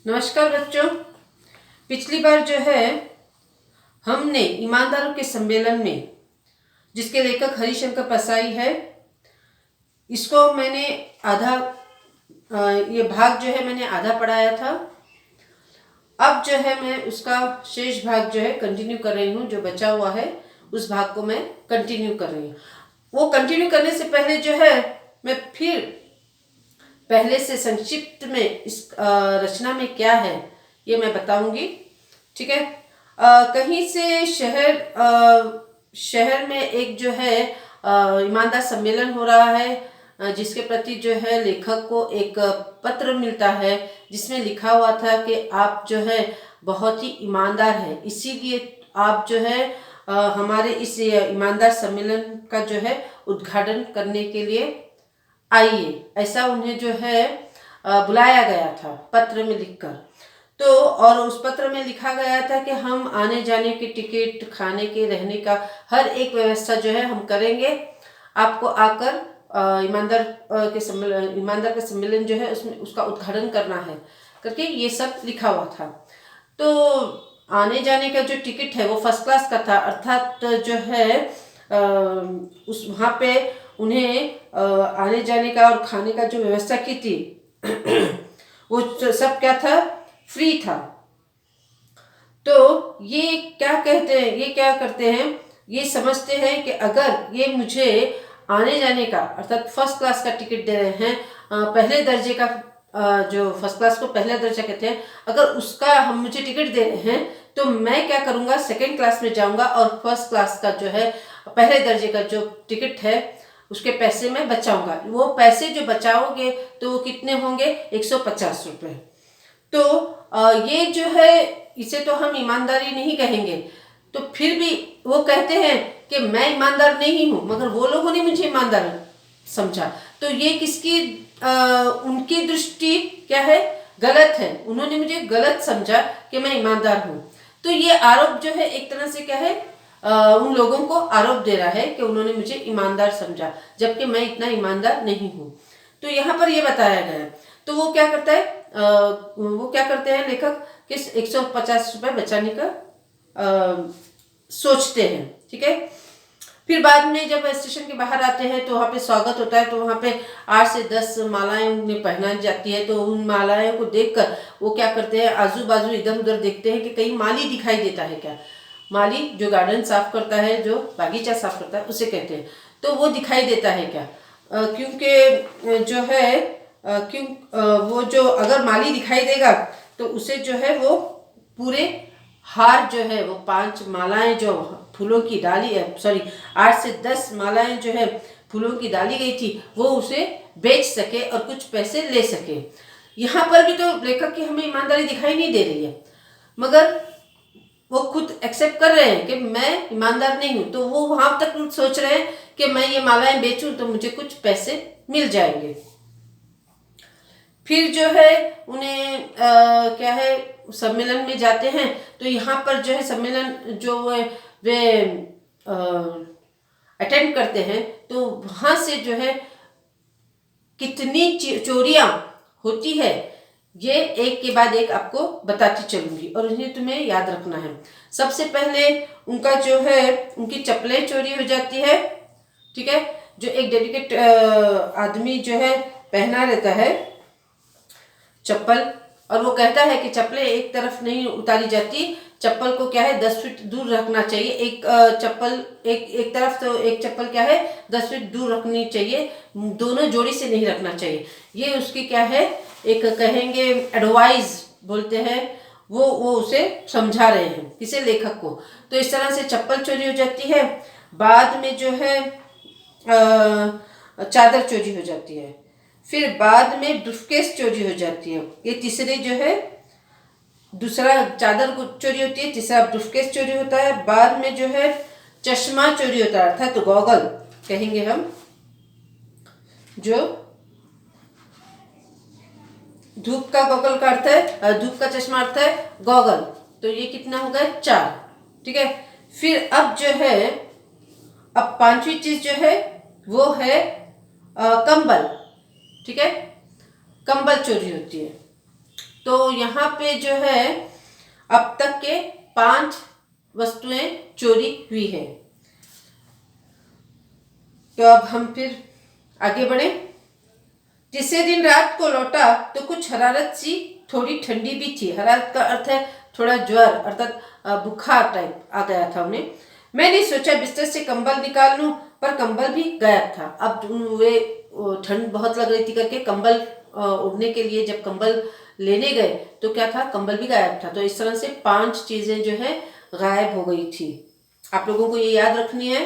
नमस्कार बच्चों। पिछली बार जो है हमने ईमानदारों के सम्मेलन में, जिसके लेखक हरिशंकर प्रसाई है, इसको मैंने आधा ये भाग जो है मैंने आधा पढ़ाया था। अब जो है मैं उसका शेष भाग जो है कंटिन्यू कर रही हूँ। जो बचा हुआ है उस भाग को मैं कंटिन्यू कर रही हूँ। वो कंटिन्यू करने से पहले जो है मैं फिर पहले से संक्षिप्त में इस रचना में क्या है ये मैं बताऊंगी। ठीक है। कहीं से शहर में एक जो है ईमानदार सम्मेलन हो रहा है, जिसके प्रति जो है लेखक को एक पत्र मिलता है जिसमें लिखा हुआ था कि आप जो है बहुत ही ईमानदार हैं, इसीलिए आप जो है हमारे इस ईमानदार सम्मेलन का जो है उद्घाटन करने के लिए आइए, ऐसा उन्हें जो है बुलाया गया था पत्र में लिखकर। तो और उस पत्र में लिखा गया था कि हम आने जाने की टिकट, खाने के, रहने का हर एक व्यवस्था जो है हम करेंगे। आपको आकर ईमानदार का सम्मेलन जो है उसमें उसका उद्घाटन करना है करके ये सब लिखा हुआ था। तो आने जाने का जो टिकट है वो फर्स्ट क्लास का था, अर्थात जो है उस वहाँ पे उन्हें आने जाने का और खाने का जो व्यवस्था की थी वो सब क्या था, फ्री था। तो ये क्या कहते हैं, ये क्या करते हैं, ये समझते हैं कि अगर ये मुझे आने जाने का अर्थात फर्स्ट क्लास का टिकट दे रहे हैं, पहले दर्जे का, जो फर्स्ट क्लास को पहला दर्जा कहते हैं, अगर उसका हम मुझे टिकट दे रहे हैं तो मैं क्या करूँगा, सेकेंड क्लास में जाऊँगा और फर्स्ट क्लास का जो है पहले दर्जे का जो टिकट है उसके पैसे मैं बचाऊंगा। वो पैसे जो बचाओगे तो वो कितने होंगे, 150 रुपये। तो ये जो है इसे तो हम ईमानदारी नहीं कहेंगे। तो फिर भी वो कहते हैं कि मैं ईमानदार नहीं हूँ, मगर वो लोगों ने मुझे ईमानदार समझा। तो ये किसकी उनकी दृष्टि क्या है, गलत है। उन्होंने मुझे गलत समझा कि मैं ईमानदार हूँ। तो ये आरोप जो है एक तरह से क्या है, उन लोगों को आरोप दे रहा है कि उन्होंने मुझे ईमानदार समझा, जबकि मैं इतना ईमानदार नहीं हूँ। तो यहाँ पर ये बताया गया है। तो वो क्या करता है, वो क्या करते हैं लेखक कि 150 रुपये बचाने का सोचते हैं। ठीक है। फिर बाद में जब स्टेशन के बाहर आते हैं तो वहाँ पे स्वागत होता है। तो वहाँ पे 8 से 10 मालाएं उन्हें पहनाई जाती है। तो उन मालाएं को देखकर वो क्या करते हैं, आजू बाजू इधर उधर देखते हैं कि कहीं माली दिखाई देता है क्या। माली जो गार्डन साफ करता है, जो बागीचा साफ करता है, उसे कहते हैं। तो वो दिखाई देता है क्या, क्योंकि जो है वो जो अगर माली दिखाई देगा तो उसे जो है वो पूरे हार जो है वो 5 मालाएं जो फूलों की डाली है, 8 से 10 मालाएं जो है फूलों की डाली गई थी, वो उसे बेच सके और कुछ पैसे ले सके। यहाँ पर भी तो लेखक की हमें ईमानदारी दिखाई नहीं दे रही है, मगर वो खुद एक्सेप्ट कर रहे हैं कि मैं ईमानदार नहीं हूँ। तो वो वहां तक सोच रहे हैं कि मैं ये मालाएं बेचूं तो मुझे कुछ पैसे मिल जाएंगे। फिर जो है उन्हें क्या है, सम्मेलन में जाते हैं। तो यहाँ पर जो है सम्मेलन जो वे अटेंड करते हैं, तो वहां से जो है कितनी चोरियां होती है ये एक के बाद एक आपको बताती चलूंगी और उन्हें तुम्हें याद रखना है। सबसे पहले उनका जो है, उनकी चप्पलें चोरी हो जाती है। ठीक है। जो एक डेडिकेट आदमी जो है पहना रहता है चप्पल, और वो कहता है कि चप्पलें एक तरफ नहीं उतारी जाती, चप्पल को क्या है 10 फीट दूर रखना चाहिए। एक चप्पल एक तरफ, तो एक चप्पल क्या है 10 फीट दूर रखनी चाहिए, दोनों जोड़ी से नहीं रखना चाहिए। ये उसकी क्या है, एक कहेंगे एडवाइस बोलते हैं, वो उसे समझा रहे हैं किसे, लेखक को। तो इस तरह से चप्पल चोरी हो जाती है। बाद में जो है चादर चोरी हो जाती है। फिर बाद में ब्रीफकेस चोरी हो जाती है। ये तीसरे जो है, दूसरा चादर चोरी होती है, तीसरा ब्रीफकेस चोरी होता है। बाद में जो है चश्मा चोरी होता है, अर्थात तो गॉगल कहेंगे हम, जो धूप का गॉगल का अर्थ है, धूप का चश्मा अर्थ है गॉगल। तो ये कितना हो गया, 4। ठीक है। फिर अब जो है, अब 5वीं चीज जो है वो है कंबल। ठीक है। कंबल चोरी होती है। तो यहाँ पे जो है अब तक के 5 वस्तुएं चोरी हुई है। तो अब हम फिर आगे बढ़े। तीसरे दिन रात को लौटा तो कुछ हरारत सी, थोड़ी ठंडी भी थी। हरारत का अर्थ है थोड़ा ज्वर अर्थात बुखार टाइप आ गया था उन्हें। मैंने सोचा बिस्तर से कंबल निकाल लूं, पर कंबल भी गायब था। अब वे ठंड बहुत लग रही थी करके कंबल उड़ने के लिए जब कंबल लेने गए तो क्या था, कंबल भी गायब था। तो इस तरह से 5 चीजें जो है गायब हो गई थी। आप लोगों को ये याद रखनी है,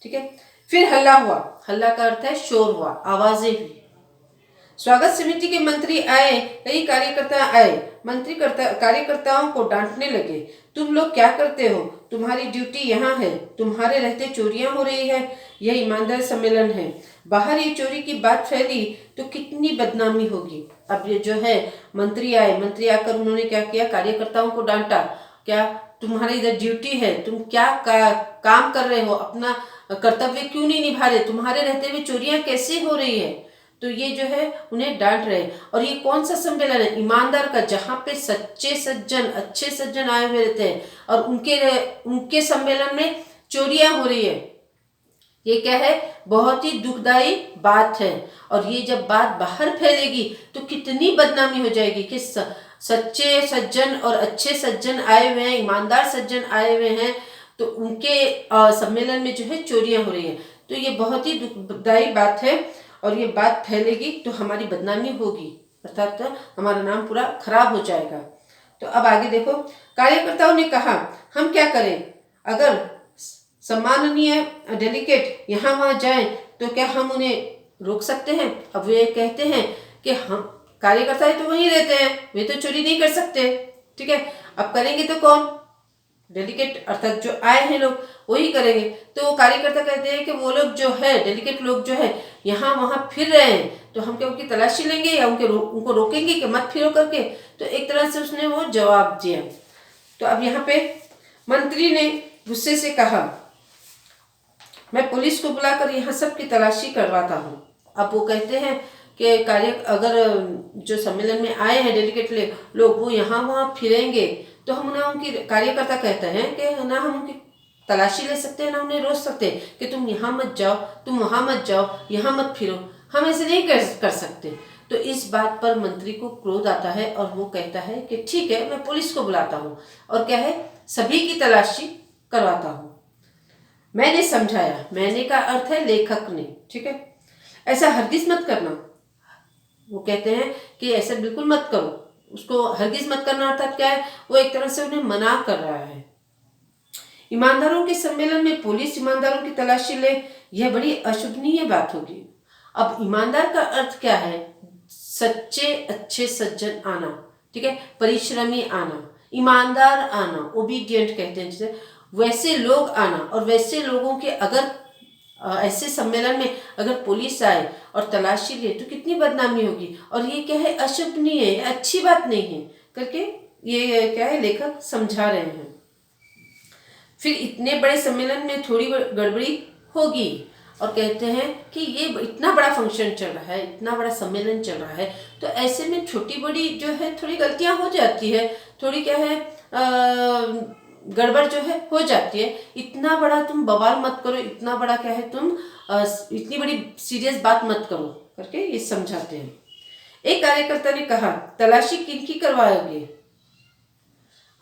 ठीक है। फिर हल्ला हुआ। हल्ला का अर्थ है शोर हुआ, आवाजें हुई। स्वागत समिति के मंत्री आए, कई कार्यकर्ता आए। मंत्री कार्यकर्ताओं को डांटने लगे, तुम लोग क्या करते हो? तुम्हारी ड्यूटी यहाँ है, तुम्हारे रहते चोरियां हो रही है। यह ईमानदार सम्मेलन है। बाहर ये चोरी की बात फैली तो कितनी बदनामी होगी। अब ये जो है मंत्री आए, मंत्री आकर उन्होंने क्या किया, कार्यकर्ताओं को डांटा। क्या तुम्हारी इधर ड्यूटी है, तुम क्या काम कर रहे हो, अपना कर्तव्य क्यों नहीं निभा रहे? तुम्हारे रहते हुए चोरियां कैसे हो रही है? तो ये जो है उन्हें डांट रहे। और ये कौन सा सम्मेलन है? ईमानदार का, जहाँ पे सच्चे सज्जन, अच्छे सज्जन आए हुए रहते हैं और उनके सम्मेलन में चोरियां हो रही है। ये क्या है, बहुत ही दुखदाई बात है। और ये जब बात बाहर फैलेगी तो कितनी बदनामी हो जाएगी कि सच्चे सज्जन और अच्छे सज्जन आए हुए हैं, ईमानदार सज्जन आए हुए हैं, तो उनके सम्मेलन में जो है चोरियां हो रही है। तो ये बहुत ही दुखदाई बात है और ये बात फैलेगी तो हमारी बदनामी होगी, अर्थात हमारा नाम पूरा खराब हो जाएगा। तो अब आगे देखो, कार्यकर्ताओं ने कहा, हम क्या करें? अगर सम्माननीय डेलीगेट यहाँ वहाँ जाएं तो क्या हम उन्हें रोक सकते हैं? अब वे कहते हैं कि हम कार्यकर्ता तो वहीं रहते हैं, वे तो चोरी नहीं कर सकते, ठीक है। अब करेंगे तो कौन? डेलीगेट अर्थात जो आए हैं लोग वही करेंगे। तो वो कार्यकर्ता कहते हैं कि वो लोग जो है, डेलीगेट लोग जो है यहाँ वहाँ फिर रहे हैं, तो हम क्या उनकी तलाशी लेंगे या उनको रोकेंगे कि मत फिरो करके? तो एक तरह से उसने वो जवाब दिया। तो अब यहाँ पे मंत्री ने गुस्से से कहा, मैं पुलिस को बुलाकर यहाँ सब की तलाशी करवाता हूँ। अब वो कहते हैं कि अगर जो सम्मेलन में आए हैं डेलीगेट लोग वो यहाँ वहाँ फिरेंगे तो हम ना उनकी, कार्यकर्ता कहते हैं कि ना हम उनकी तलाशी ले सकते हैं ना उन्हें रोक सकते हैं कि तुम यहाँ मत जाओ, तुम वहाँ मत जाओ, यहाँ मत फिरो। हम ऐसे नहीं कर सकते। तो इस बात पर मंत्री को क्रोध आता है और वो कहता है कि ठीक है, मैं पुलिस को बुलाता हूँ और क्या है, सभी की तलाशी करवाता हूँ। मैंने समझाया, मैंने का अर्थ है लेखक ने, ठीक है। ऐसा हरगिज मत करना। वो कहते हैं कि ऐसा बिल्कुल मत करो, उसको हरगिज मत करना अर्थात क्या है, वो एक तरह से उन्हें मना कर रहा है। ईमानदारों के सम्मेलन में पुलिस ईमानदारों की तलाशी ले, यह बड़ी अशोभनीय बात होगी। अब ईमानदार का अर्थ क्या है? सच्चे अच्छे सज्जन आना, ठीक है, परिश्रमी आना, ईमानदार आना, ओबीडियंट कहते हैं जिसे, वैसे लोग आना। और वैसे लोगों के अगर ऐसे सम्मेलन में अगर पुलिस आए और तलाशी ले तो कितनी बदनामी होगी। और ये क्या है, अशोभनीय है, अच्छी बात नहीं है करके ये क्या है, लेखक समझा रहे हैं। फिर इतने बड़े सम्मेलन में थोड़ी गड़बड़ी होगी। और कहते हैं कि ये इतना बड़ा फंक्शन चल रहा है, इतना बड़ा सम्मेलन चल रहा है, तो ऐसे में छोटी बड़ी जो है थोड़ी गलतियां हो जाती है, थोड़ी क्या है गड़बड़ जो है हो जाती है। इतना बड़ा तुम बवाल मत करो, इतना बड़ा क्या है तुम इतनी बड़ी सीरियस बात मत करो करके ये समझाते हैं। एक कार्यकर्ता ने कहा, तलाशी किनकी करवाओगे?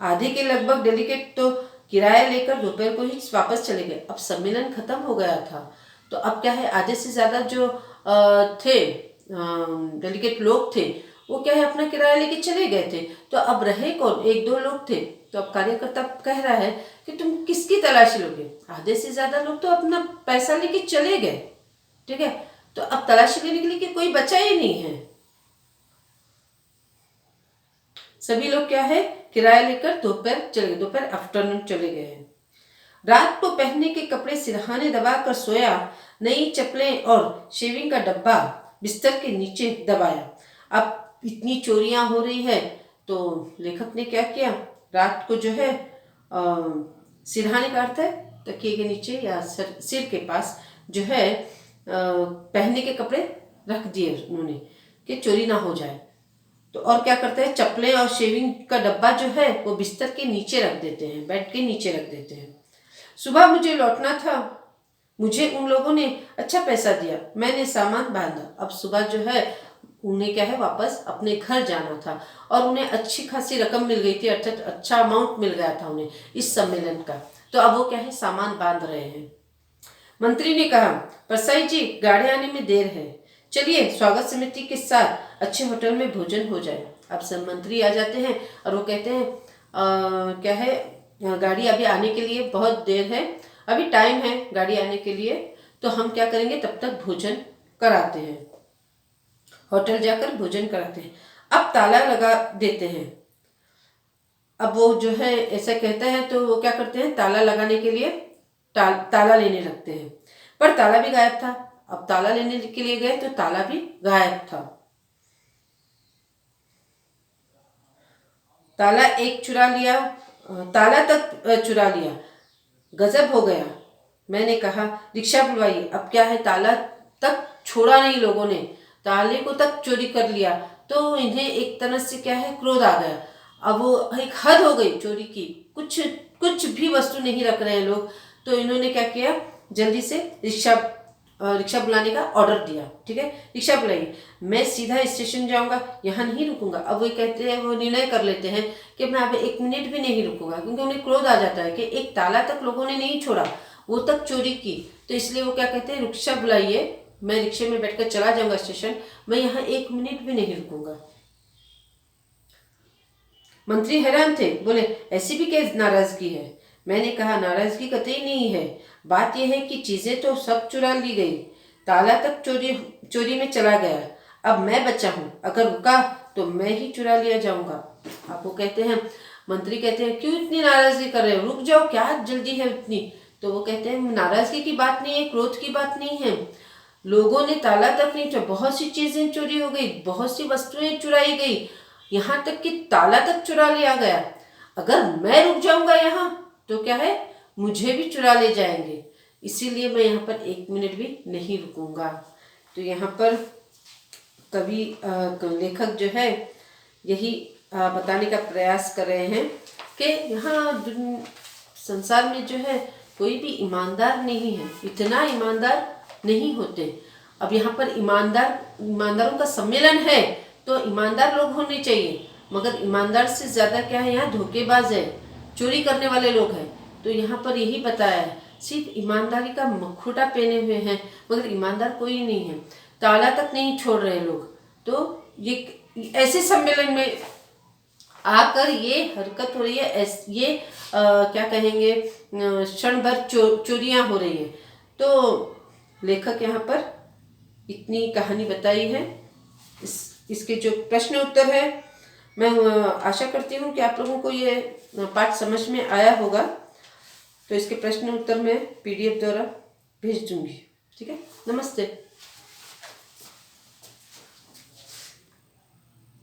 आधे के लगभग डेलीगेट तो किराया लेकर दोपहर को ही वापस चले गए। अब सम्मेलन खत्म हो गया था, तो अब क्या है, आधे से ज्यादा जो थे डेलीगेट लोग थे वो क्या है अपना किराया लेके चले गए थे। तो अब रहे कौन? एक दो लोग थे। तो अब कार्यकर्ता कह रहा है कि तुम किसकी तलाशी लोगे? आधे से ज्यादा लोग तो अपना पैसा लेके चले गए, ठीक है। तो अब तलाशी लेने के लिए कोई बचा ही नहीं है। सभी लोग क्या है, किराया लेकर दोपहर चले गए, दोपहर आफ्टरनून चले गए हैं। रात को पहनने के कपड़े सिरहाने दबाकर सोया, नई चप्पलें और शेविंग का डब्बा बिस्तर के नीचे दबाया। अब इतनी चोरियां हो रही है तो लेखक ने क्या किया, रात को जो है सिरहाने का अर्थ है तकिए के नीचे या सिर के पास जो है पहनने के कपड़े रख दिए उन्होंने कि चोरी ना हो जाए। तो और क्या करते हैं, चप्पलें और शेविंग का डब्बा जो है वो बिस्तर के नीचे रख देते हैं, बेड के नीचे रख देते हैं। सुबह मुझे लौटना था, मुझे उन लोगों ने अच्छा पैसा दिया, मैंने सामान बांधा। अब सुबह जो है उन्हें क्या है, वापस अपने घर जाना था और उन्हें अच्छी खासी रकम मिल गई थी, अर्थात अच्छा अमाउंट मिल गया था उन्हें इस सम्मेलन का। तो अब वो क्या है, सामान बांध रहे हैं। मंत्री ने कहा, परसाई जी गाड़ी आने में देर है, चलिए स्वागत समिति के साथ अच्छे होटल में भोजन हो जाए। अब सब मंत्री आ जाते हैं और वो कहते हैं क्या है, गाड़ी अभी आने के लिए बहुत देर है, अभी टाइम है गाड़ी आने के लिए, तो हम क्या करेंगे, तब तक भोजन कराते हैं, होटल जाकर भोजन कराते हैं। अब ताला लगा देते हैं। अब वो जो है ऐसा कहते हैं तो वो क्या करते हैं, ताला लगाने के लिए ताला लेने लगते हैं, पर ताला भी गायब था। अब ताला लेने के लिए गए तो ताला भी गायब था। ताला एक चुरा लिया, ताला तक चुरा लिया, गजब हो गया। मैंने कहा, रिक्शा बुलवाइए। अब क्या है, ताला तक छोड़ा नहीं लोगों ने, ताले को तक चोरी कर लिया। तो इन्हें एक तरह से क्या है, क्रोध आ गया। अब वो एक हद हो गई चोरी की, कुछ कुछ भी वस्तु नहीं रख रहे हैं लोग। तो इन्होंने क्या किया, जल्दी से रिक्शा बुलाने का ऑर्डर दिया। ठीक है, रिक्शा बुलाइए, मैं सीधा स्टेशन जाऊंगा, यहाँ नहीं रुकूंगा। अब वो कहते हैं, वो निर्णय कर लेते हैं कि मैं अब 1 मिनट भी नहीं रुकूंगा, क्योंकि उन्हें क्रोध आ जाता है कि एक ताला तक लोगों ने नहीं छोड़ा, वो तक चोरी की। तो इसलिए वो क्या कहते हैं, रिक्शा बुलाइए, मैं रिक्शे में बैठकर चला जाऊंगा स्टेशन, मैं यहाँ 1 मिनट भी नहीं रुकूंगा। मंत्री हैरान थे, बोले, ऐसी भी क्या नाराजगी है? मैंने कहा, नाराजगी कतई नहीं है, बात यह है कि चीजें तो सब चुरा ली गई, ताला तक चोरी में चला गया, अब मैं बचा हूं, अगर रुका तो मैं ही चुरा लिया जाऊंगा। आप वो कहते हैं, मंत्री कहते हैं, क्यों इतनी नाराजगी कर रहे हो, रुक जाओ, क्या जल्दी है इतनी? तो वो कहते हैं, नाराजगी की बात नहीं है, क्रोध की बात नहीं है, लोगों ने ताला तक नहीं छोड़ा, बहुत सी चीजें चोरी हो गई, बहुत सी वस्तुएं चुराई गई, यहाँ तक कि ताला तक चुरा लिया गया। अगर मैं रुक जाऊंगा यहाँ तो क्या है, मुझे भी चुरा ले जाएंगे, इसीलिए मैं यहाँ पर 1 मिनट भी नहीं रुकूंगा। तो यहाँ पर कवि लेखक जो है यही बताने का प्रयास कर रहे हैं कि यहाँ संसार में जो है कोई भी ईमानदार नहीं है, इतना ईमानदार नहीं होते। अब यहाँ पर ईमानदारों का सम्मेलन है तो ईमानदार लोग होने चाहिए, मगर ईमानदार से ज़्यादा क्या है, यहाँ धोखेबाज है, चोरी करने वाले लोग हैं। तो यहाँ पर यही बताया है, सिर्फ ईमानदारी का मखोटा पहने हुए हैं, मगर ईमानदार कोई नहीं है, ताला तक नहीं छोड़ रहे लोग। तो ये ऐसे सम्मेलन में आकर ये हरकत हो रही है, ये क्या कहेंगे, क्षण भर चोरियां हो रही है। तो लेखक यहाँ पर इतनी कहानी बताई है। इसके जो प्रश्न उत्तर है, मैं आशा करती हूँ कि आप लोगों को ये पाठ समझ में आया होगा। तो इसके प्रश्न उत्तर मैं PDF द्वारा भेज दूंगी। ठीक है, नमस्ते।